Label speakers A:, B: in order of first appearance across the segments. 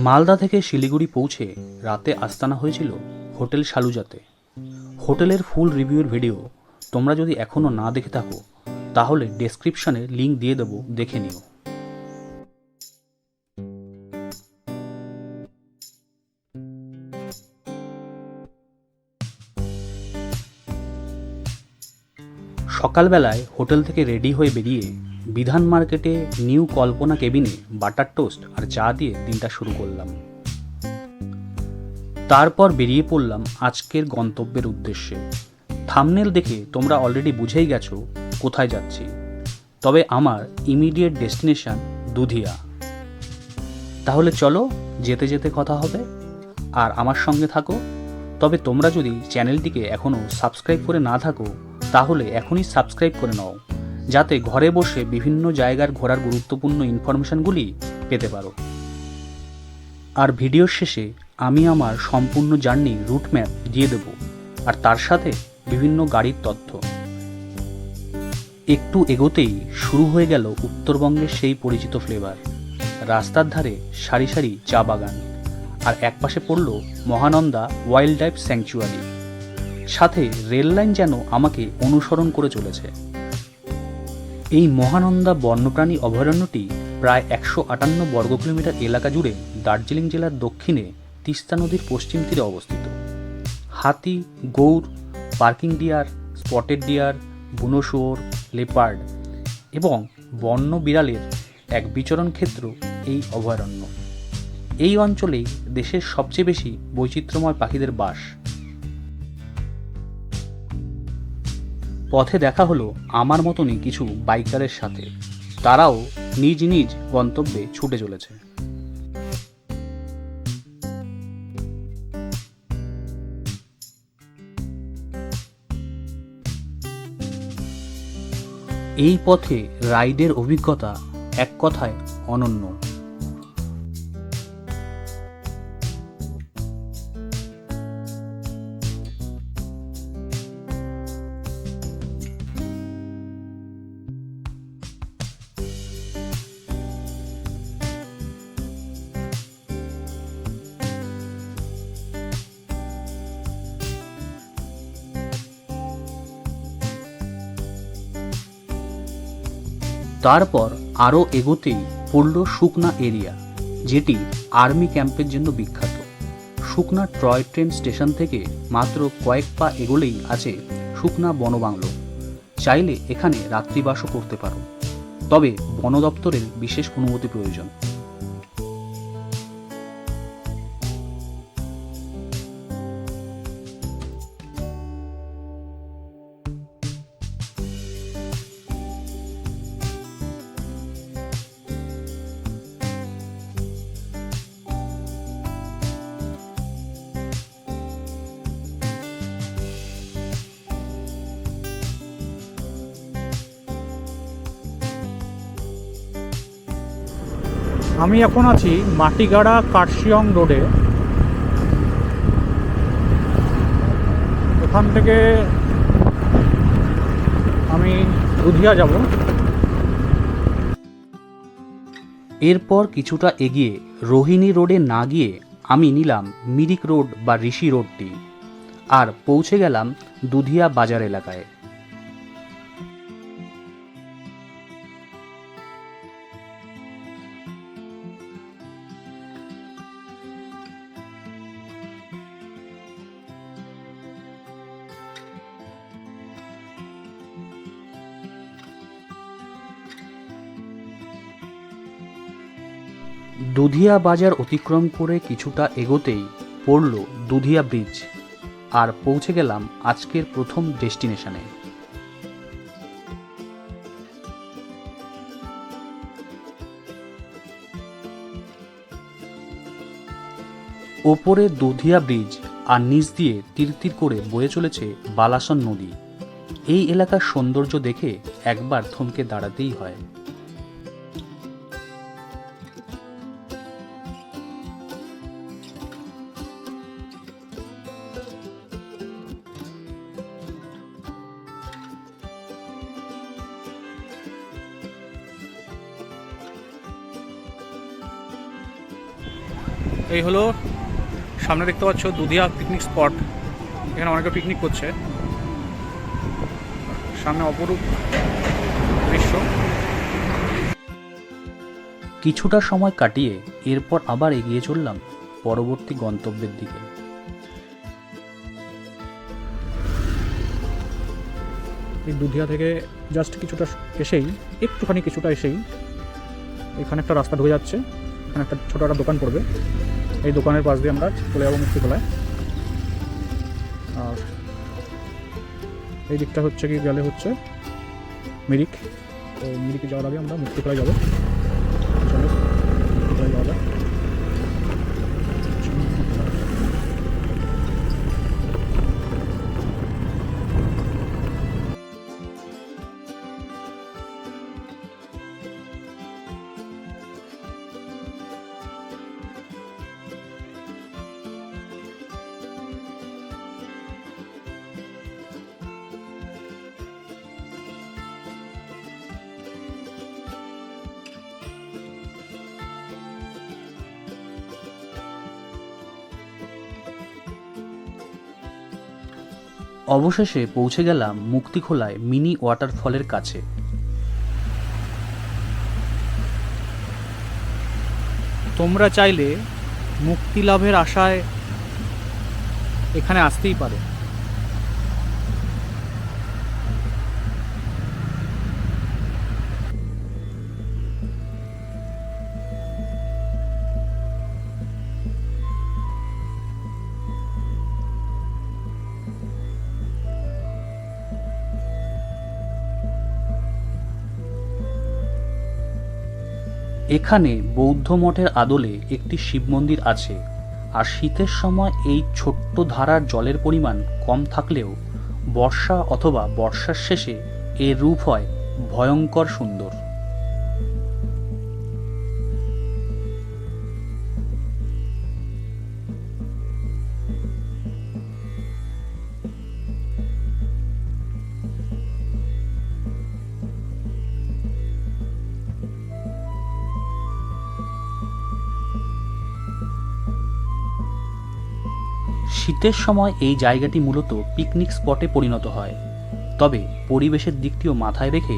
A: মালদা থেকে শিলিগুড়ি পৌঁছে রাতে আস্তানা হয়েছিল হোটেল শালুজাতে। হোটেলের ফুল রিভিউর ভিডিও তোমরা যদি এখনও না দেখে থাকো তাহলে ডেসক্রিপশনে লিঙ্ক দিয়ে দেবো, দেখে নিও। সকালবেলায় হোটেল থেকে রেডি হয়ে বেরিয়ে বিধান মার্কেটে নিউ কল্পনা কেবিনে বাটার টোস্ট আর চা দিয়ে দিনটা শুরু করলাম। তারপর বেরিয়ে পড়লাম আজকের গন্তব্যের উদ্দেশ্যে। থাম্বনেল দেখে তোমরা অলরেডি বুঝেই গেছো কোথায় যাচ্ছি, তবে আমার ইমিডিয়েট ডেস্টিনেশন দুধিয়া। তাহলে চলো, যেতে যেতে কথা হবে আর আমার সঙ্গে থাকো। তবে তোমরা যদি চ্যানেলটিকে এখনও সাবস্ক্রাইব করে না থাকো তাহলে এখনই সাবস্ক্রাইব করে নাও, যাতে ঘরে বসে বিভিন্ন জায়গার ঘোরার গুরুত্বপূর্ণ ইনফরমেশনগুলি পেতে পারো। আর ভিডিওর শেষে আমি আমার সম্পূর্ণ জার্নি রুট ম্যাপ দিয়ে দেব, আর তার সাথে বিভিন্ন গাড়ির তথ্য। একটু এগোতেই শুরু হয়ে গেল উত্তরবঙ্গের সেই পরিচিত ফ্লেভার। রাস্তার ধারে সারি সারি চা বাগান, আর একপাশে পড়ল মহানন্দা ওয়াইল্ড লাইফ স্যাংচুয়ারি। সাথে রেল লাইন যেন আমাকে অনুসরণ করে চলেছে। এই মহানন্দা বন্যপ্রাণী অভয়ারণ্যটি প্রায় 158 বর্গ কিলোমিটার এলাকা জুড়ে দার্জিলিং জেলার দক্ষিণে তিস্তা নদীর পশ্চিম তীরে অবস্থিত। হাতি, গৌড়, পার্কিং ডিয়ার, স্পটেড ডিয়ার, বুনো শুয়োর, লেপার্ড এবং বন্য বিড়ালের এক বিচরণ ক্ষেত্র এই অভয়ারণ্য। এই অঞ্চলেই দেশের সবচেয়ে বেশি বৈচিত্র্যময় পাখিদের বাস। পথে দেখা হলো আমার মতনই কিছু বাইকারের সাথে। তারাও নিজ নিজ গন্তব্যে ছুটে চলেছে। এই পথে রাইডের অভিজ্ঞতা এক কথায় অনন্য। তারপর আরও এগোতেই পড়ল শুকনা এরিয়া, যেটি আর্মি ক্যাম্পের জন্য বিখ্যাত। শুকনা টয় ট্রেন স্টেশন থেকে মাত্র কয়েক পা এগোলেই আছে শুকনা বনবাংলো। চাইলে এখানে রাত্রিবাসও করতে পারো, তবে বন দপ্তরের বিশেষ অনুমতি প্রয়োজন।
B: আমি এখন আছি মাটিগাড়া কার্শিয়ং রোডে। এখান থেকে আমি দুধিয়া যাব।
A: এরপর কিছুটা এগিয়ে রোহিণী রোডে না গিয়ে আমি নিলাম মিরিক রোড বা ঋষি রোডটি, আর পৌঁছে গেলাম দুধিয়া বাজার এলাকায়। দুধিয়া বাজার অতিক্রম করে কিছুটা এগোতেই পড়ল দুধিয়া ব্রিজ, আর পৌঁছে গেলাম আজকের প্রথম ডেস্টিনেশনে। ওপরে দুধিয়া ব্রিজ আর নিচ দিয়ে তীর তীর করে বয়ে চলেছে বালাসন নদী। এই এলাকার সৌন্দর্য দেখে একবার থমকে দাঁড়াতেই হয়।
B: এই হলো সামনে দেখতে পাচ্ছ দুধিয়া পিকনিক স্পট। এখানে অনেকে পিকনিক করছে। সামনে অপরূপ দৃশ্য।
A: কিছুটা সময় কাটিয়ে এরপর আবার এগিয়ে চললাম পরবর্তী গন্তব্যের দিকে।
B: এই দুধিয়া থেকে জাস্ট কিছুটা এসেই এখানে একটা রাস্তা ঢুকে যাচ্ছে। এখানে একটা ছোটো একটা দোকান পড়বে। এই দোকানের পাশ দিয়ে আমরা চলে যাবো মুক্তিখোলায়। আর এই দিকটা হচ্ছে কি গেলে হচ্ছে মিরিক। তো মিরিকে যাওয়ার আগে আমরা মুক্তিখোলায় যাবো। চলো মুক্তিখোলায় যাওয়া যাক।
A: অবশেষে পৌঁছে গেলাম মুক্তিখোলায় মিনি ওয়াটারফলের কাছে।
B: তোমরা চাইলে মুক্তি লাভের আশায় এখানে আসতেই পারে।
A: এখানে বৌদ্ধ মঠের আদলে একটি শিব মন্দির আছে। আর শীতের সময় এই ছোট্ট ধারার জলের পরিমাণ কম থাকলেও বর্ষা অথবা বর্ষার শেষে এর রূপ হয় ভয়ঙ্কর সুন্দর। শীতের সময় এই জায়গাটি মূলত পিকনিক স্পটে পরিণত হয়। তবে পরিবেশের দিকটিও মাথায় রেখে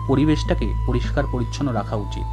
A: পরিবেশটাকে পরিষ্কার পরিচ্ছন্ন রাখা উচিত।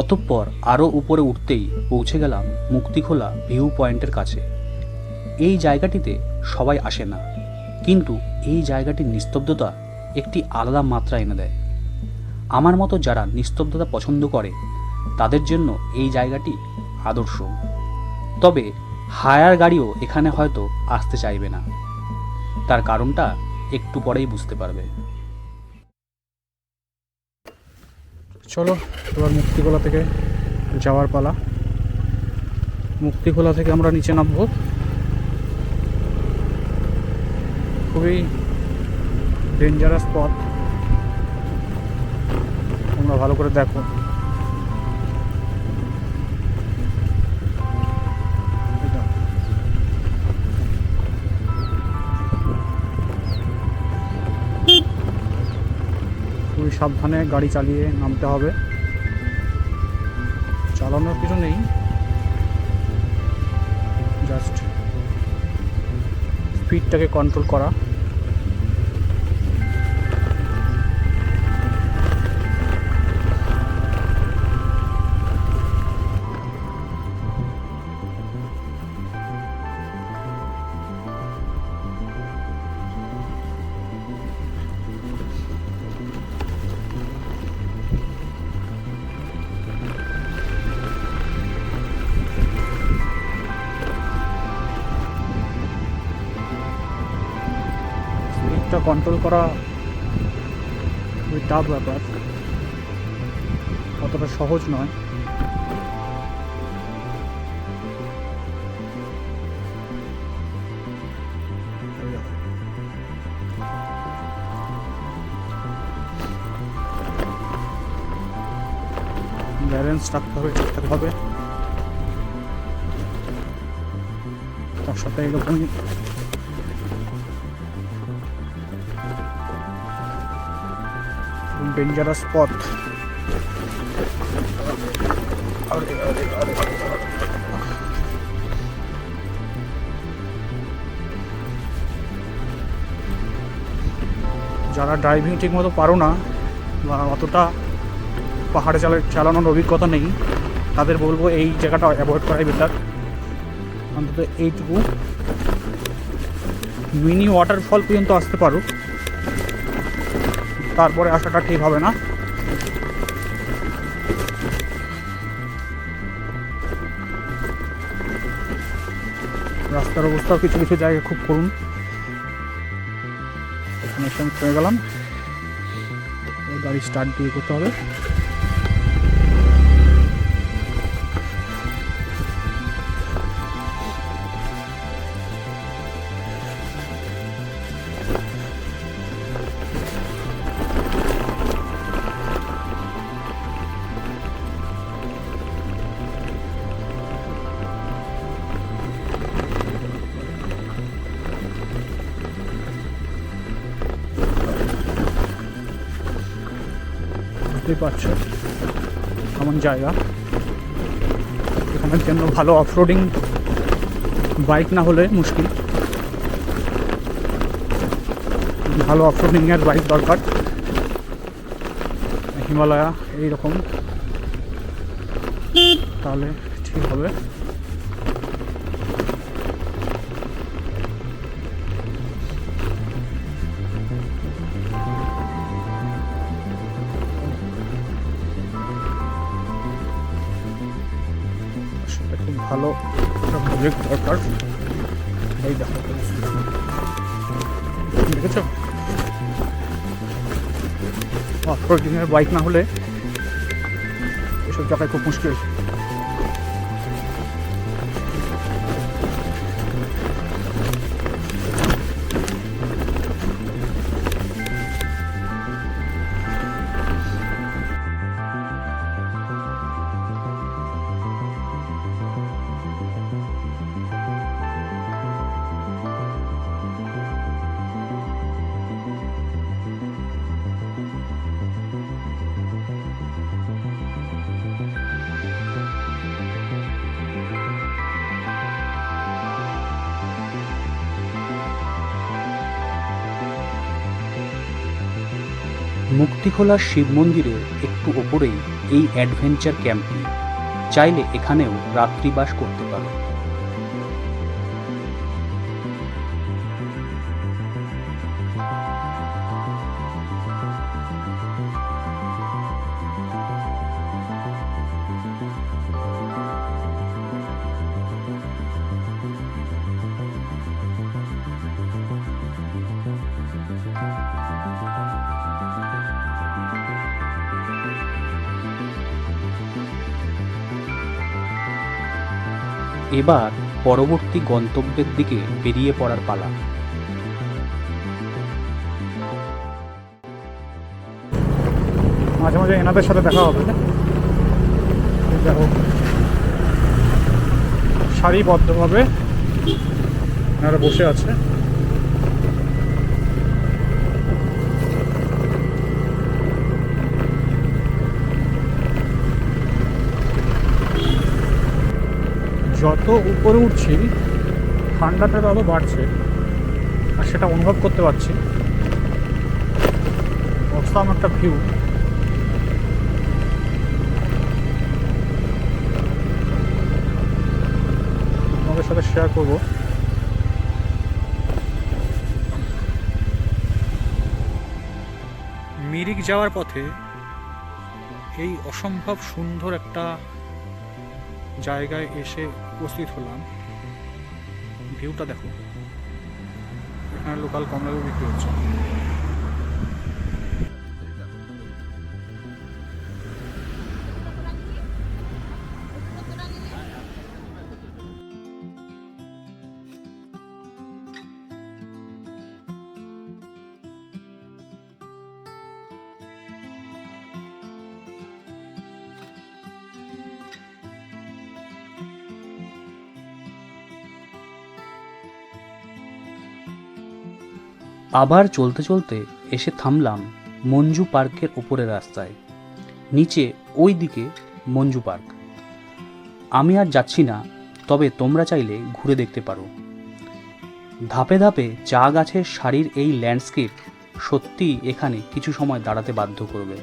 A: অতঃপর আরও উপরে উঠতেই পৌঁছে গেলাম মুক্তিখোলা ভিউ পয়েন্টের কাছে। এই জায়গাটিতে সবাই আসে না, কিন্তু এই জায়গাটির নিস্তব্ধতা একটি আলাদা মাত্রা এনে দেয়। আমার মতো যারা নিস্তব্ধতা পছন্দ করে তাদের জন্য এই জায়গাটি আদর্শ। তবে হায়ার গাড়িও এখানে হয়তো আসতে চাইবে না, তার কারণটা একটু পরেই বুঝতে পারবে।
B: চলো এবার মুক্তিখোলা থেকে যাওয়ার পালা। মুক্তিখোলা থেকে আমরা নিচে নামবো। খুবই ডেঞ্জারাস পথ, তোমরা ভালো করে দেখো। খুবই সাবধানে গাড়ি চালিয়ে নামতে হবে। চালানোর কিছু নেই, জাস্ট স্পিডটাকে কন্ট্রোল করা। ট্রাফিকটা কন্ট্রোল করা খুবই টাফ ব্যাপার, অতটা সহজ নয়। ব্যালেন্স রাখতে হবে ঠিকঠাকভাবে, তার সাথে এরকমই ডেঞ্জারাস পথ। যারা ড্রাইভিং ঠিক মতো পারো না বা অতটা পাহাড়ে চালানোর অভিজ্ঞতা নেই, তাদের বলবো এই জায়গাটা অ্যাভয়েড করাই বেটার। অন্তত এইটুকু মিনি ওয়াটারফল পর্যন্ত আসতে পারো, তারপরে আসাটা ঠিক হবে না। রাস্তার অবস্থাও কিছু কিছু জায়গায় খুব করুন। এখানে এসে আমি থেমে গেলাম, গাড়ি স্টার্ট দিয়ে করতে হবে। বুঝতেই পারছো এমন জায়গা, এখানের জন্য ভালো অফরোডিং বাইক না হলে মুশকিল। ভালো অফরোডিংয়ের বাইক দরকার, হিমালয়া এইরকম, তাহলে ঠিক হবে। খুব ভালো প্রজেক্ট দরকার। এই দেখো, দেখেছো অফরোডিংয়ের বাইক না হলে এসব জায়গায় খুব মুশকিল।
A: মুক্তিখোলার শিব মন্দিরের একটু ওপরেই এই অ্যাডভেঞ্চার ক্যাম্পটি, চাইলে এখানেও রাত্রিবাস করতে পারো। এবার পরবর্তী গন্তব্যের দিকে বেরিয়ে পড়ার পালা।
B: মাঝে মাঝে এনাদের সাথে দেখা হবে, দেখো সারিবদ্ধভাবে এনারা বসে আছে। যত উপরে উঠছি ঠান্ডাটা তত বাড়ছে, আর সেটা অনুভব করতে পারছি। অসাম একটা ভিউ। তোমাদের সাথে শেয়ার করব। মিরিক যাওয়ার পথে এই অসম্ভব সুন্দর একটা জায়গায় এসে উপস্থিত হলাম। ভিউটা দেখো, এখানে লোকাল কমলালেবু বিক্রি হচ্ছে।
A: আবার চলতে চলতে এসে থামলাম মঞ্জু পার্কের ওপরের রাস্তায়। নিচে ওই দিকে মঞ্জু পার্ক। আমি আর যাচ্ছি না, তবে তোমরা চাইলে ঘুরে দেখতে পারো। ধাপে ধাপে চা গাছের সারির এই ল্যান্ডস্কেপ সত্যিই এখানে কিছু সময় দাঁড়াতে বাধ্য করবে।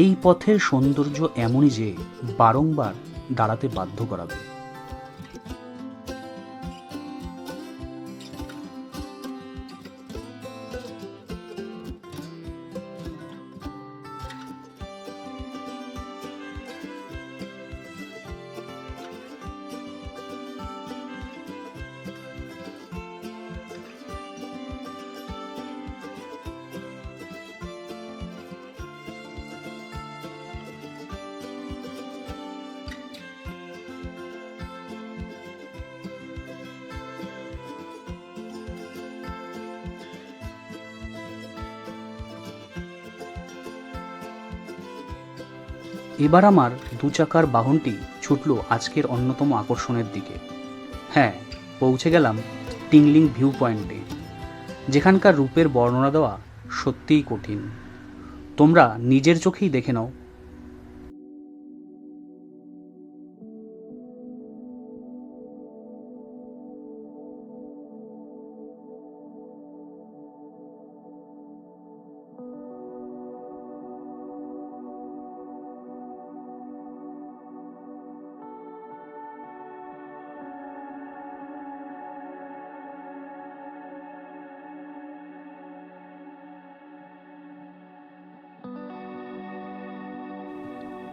A: এই পথের সৌন্দর্য এমনই যে বারংবার দাঁড়াতে বাধ্য করাবে। এবার আমার দু চাকার বাহনটি ছুটল আজকের অন্যতম আকর্ষণের দিকে। হ্যাঁ, পৌঁছে গেলাম টিংলিং ভিউ পয়েন্টে, যেখানকার রূপের বর্ণনা দেওয়া সত্যিই কঠিন। তোমরা নিজের চোখেই দেখে নাও।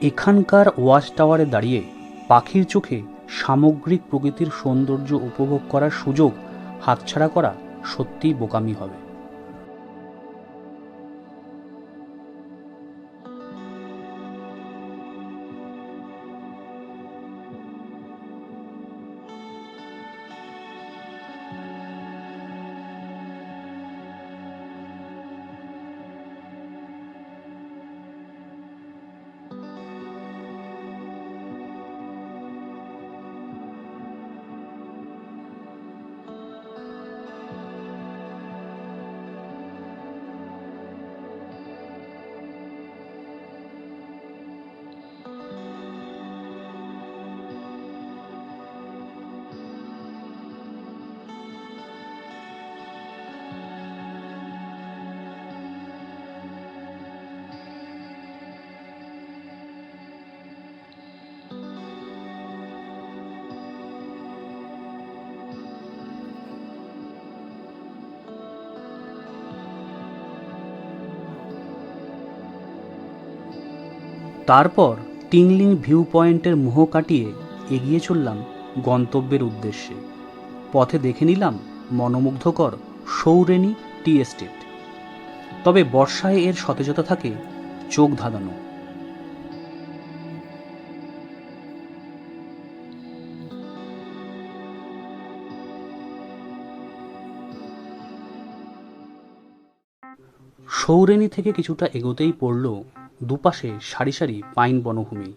A: এখানকার ওয়াচ টাওয়ারে দাঁড়িয়ে পাখির চোখে সামগ্রিক প্রকৃতির সৌন্দর্য উপভোগ করার সুযোগ হাতছাড়া করা সত্যিই বোকামি হবে। তারপর টিংলিং ভিউ পয়েন্টের মোহ কাটিয়ে এগিয়ে চললাম গন্তব্যের উদ্দেশ্যে। পথে দেখে নিলাম মনোমুগ্ধকর সৌরেনী টি এস্টেট। তবে বর্ষায় এর সতেজতা থাকে চোখ ধাঁধানো। সৌরেনী থেকে কিছুটা এগোতেই পড়ল দুপাশে সারি সারি পাইন বনভূমি,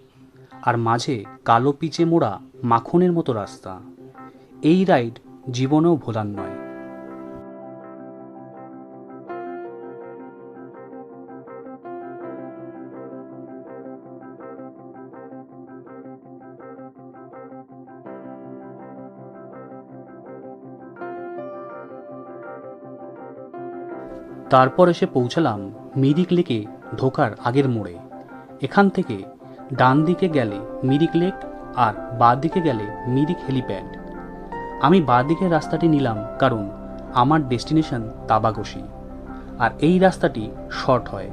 A: আর মাঝে কালো পিচে মোড়া মাখনের মতো রাস্তা। এই রাইড জীবনেও ভোলার নয়। তারপর এসে পৌঁছালাম মিরিক লেকে ঢোকার আগের মোড়ে। এখান থেকে ডান দিকে গেলে মিরিক লেক, আর বাঁ দিকে গেলে মিরিক হেলিপ্যাড। আমি বাঁ দিকের রাস্তাটি নিলাম কারণ আমার ডেস্টিনেশন তাবাকশি, আর এই রাস্তাটি শর্ট হয়।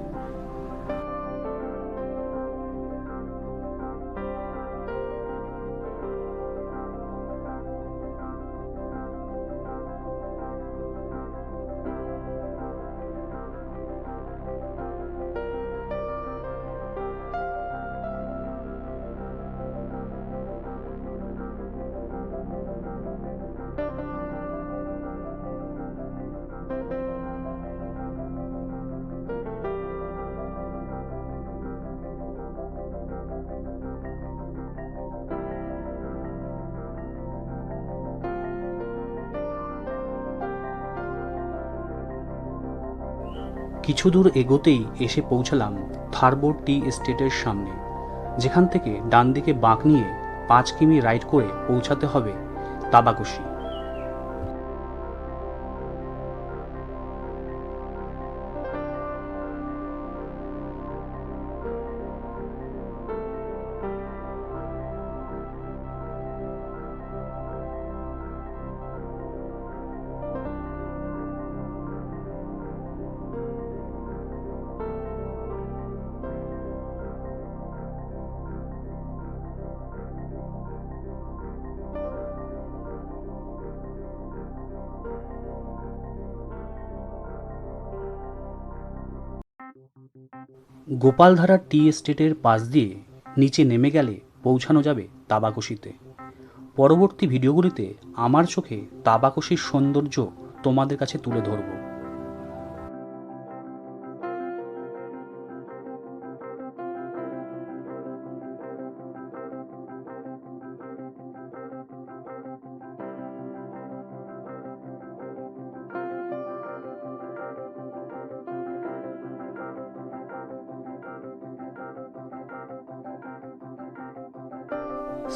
A: কিছু দূর এগোতেই এসে পৌঁছালাম থারবোর টি এস্টেটের সামনে, যেখান থেকে ডান দিকে বাঁক নিয়ে 5 কিমি রাইড করে পৌঁছাতে হবে তাবাকশি। গোপালধারা টি এস্টেটের পাশ দিয়ে নিচে নেমে গেলে পৌঁছানো যাবে তাবাকশিতে। পরবর্তী ভিডিওগুলিতে আমার চোখে তাবাকশির সৌন্দর্য তোমাদের কাছে তুলে ধরব।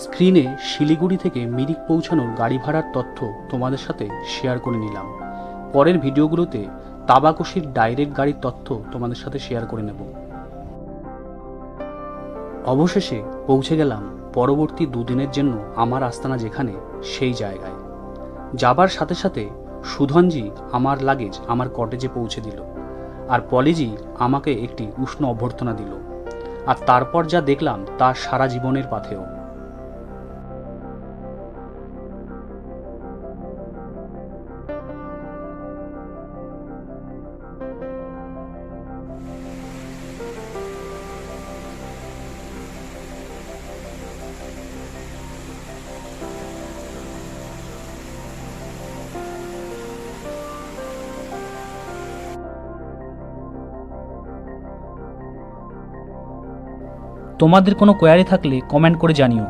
A: স্ক্রিনে শিলিগুড়ি থেকে মিরিক পৌঁছানোর গাড়ি ভাড়ার তথ্য তোমাদের সাথে শেয়ার করে নিলাম। পরের ভিডিওগুলোতে তাবাকশির ডাইরেক্ট গাড়ির তথ্য তোমাদের সাথে শেয়ার করে নেব। অবশেষে পৌঁছে গেলাম পরবর্তী 2 দিনের জন্য আমার আস্তানা যেখানে, সেই জায়গায়। যাবার সাথে সাথে সুধনজি আমার লাগেজ আমার কটেজে পৌঁছে দিল, আর পলিজি আমাকে একটি উষ্ণ অভ্যর্থনা দিল। আর তারপর যা দেখলাম তা সারা জীবনের পাথেয়। তোমাদের কোনো কোয়ারি থাকলে কমেন্ট করে জানিও।